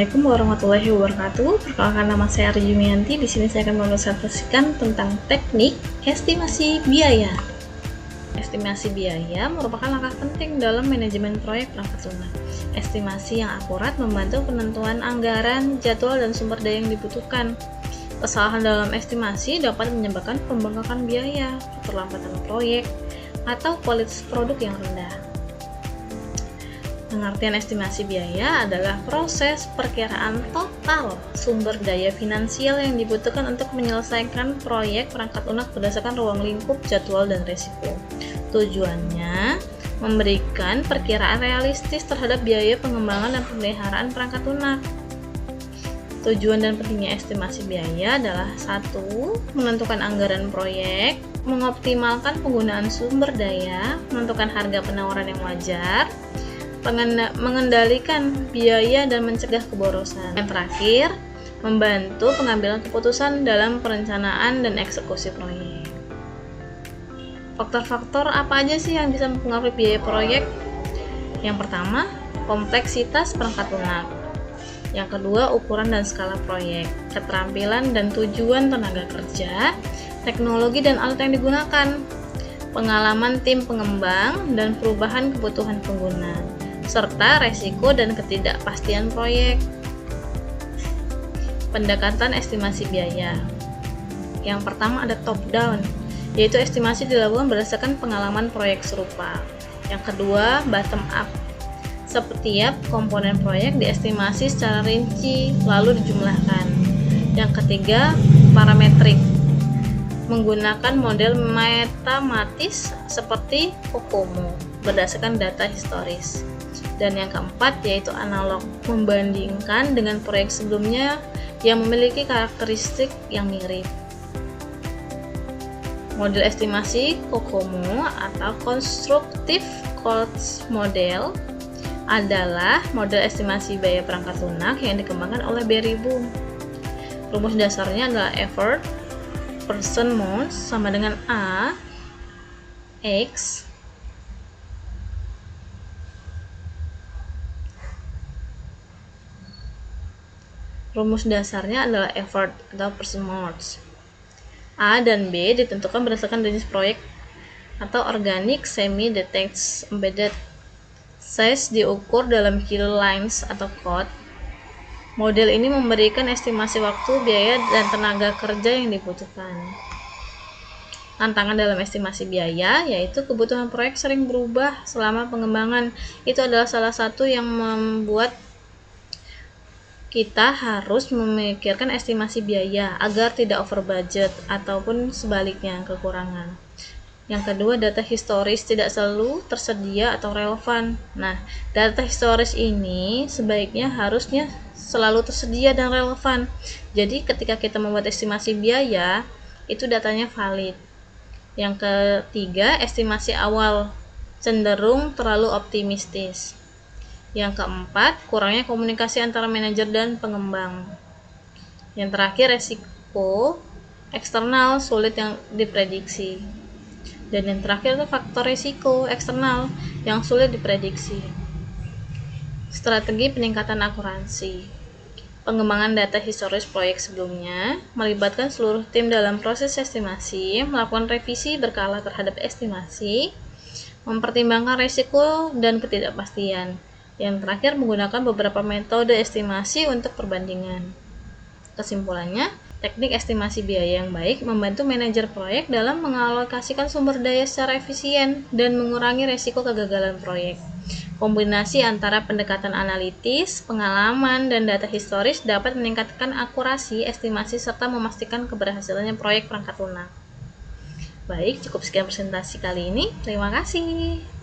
Assalamualaikum warahmatullahi wabarakatuh. Perkenalkan, nama saya Arju Yumianti. Di sini saya akan mempresentasikan tentang teknik estimasi biaya. Estimasi biaya merupakan langkah penting dalam manajemen proyek perangkat lunak. Estimasi yang akurat membantu penentuan anggaran, jadwal, dan sumber daya yang dibutuhkan. Kesalahan dalam estimasi dapat menyebabkan pembengkakan biaya, keterlambatan proyek, atau kualitas produk yang rendah. Pengertian estimasi biaya adalah proses perkiraan total sumber daya finansial yang dibutuhkan untuk menyelesaikan proyek perangkat lunak berdasarkan ruang lingkup, jadwal, dan risiko. Tujuannya memberikan perkiraan realistis terhadap biaya pengembangan dan pemeliharaan perangkat lunak. Tujuan dan pentingnya estimasi biaya adalah 1. Menentukan anggaran proyek, mengoptimalkan penggunaan sumber daya, menentukan harga penawaran yang wajar, mengendalikan biaya dan mencegah keborosan. Yang terakhir, membantu pengambilan keputusan dalam perencanaan dan eksekusi proyek. Faktor-faktor apa aja sih yang bisa mempengaruhi biaya proyek? Yang pertama, kompleksitas perangkat lunak. Yang kedua, ukuran dan skala proyek, keterampilan dan tujuan tenaga kerja, teknologi dan alat yang digunakan, pengalaman tim pengembang dan perubahan kebutuhan pengguna, serta resiko dan ketidakpastian proyek. Pendekatan estimasi biaya. Yang pertama ada top down, yaitu estimasi dilakukan berdasarkan pengalaman proyek serupa. Yang kedua, bottom up. Setiap komponen proyek diestimasi secara rinci lalu dijumlahkan. Yang ketiga, parametrik. Menggunakan model matematis seperti COCOMO berdasarkan data historis. Dan yang keempat yaitu analog, membandingkan dengan proyek sebelumnya yang memiliki karakteristik yang mirip. Model estimasi COCOMO atau Constructive Cost Model adalah model estimasi biaya perangkat lunak yang dikembangkan oleh Barry Boom. Rumus dasarnya adalah effort person months sama dengan A X Rumus dasarnya adalah effort atau person months. A dan B ditentukan berdasarkan jenis proyek atau organic semi-detached embedded. Size diukur dalam kilolines atau code. Model ini memberikan estimasi waktu, biaya, dan tenaga kerja yang dibutuhkan. Tantangan dalam estimasi biaya yaitu kebutuhan proyek sering berubah selama pengembangan. Itu adalah salah satu yang membuat kita harus memikirkan estimasi biaya agar tidak over budget ataupun sebaliknya kekurangan. Yang kedua, data historis tidak selalu tersedia atau relevan. Nah, data historis ini sebaiknya harusnya selalu tersedia dan relevan. Jadi ketika kita membuat estimasi biaya, itu datanya valid. Yang ketiga, estimasi awal cenderung terlalu optimistis. Yang keempat, kurangnya komunikasi antara manajer dan pengembang. Yang terakhir, resiko eksternal sulit yang diprediksi. Dan yang terakhir itu faktor risiko eksternal yang sulit diprediksi. Strategi peningkatan akurasi. Pengembangan data historis proyek sebelumnya melibatkan seluruh tim dalam proses estimasi, melakukan revisi berkala terhadap estimasi, mempertimbangkan risiko dan ketidakpastian. Yang terakhir, menggunakan beberapa metode estimasi untuk perbandingan. Kesimpulannya, teknik estimasi biaya yang baik membantu manajer proyek dalam mengalokasikan sumber daya secara efisien dan mengurangi risiko kegagalan proyek. Kombinasi antara pendekatan analitis, pengalaman, dan data historis dapat meningkatkan akurasi estimasi serta memastikan keberhasilannya proyek perangkat lunak. Baik, cukup sekian presentasi kali ini. Terima kasih.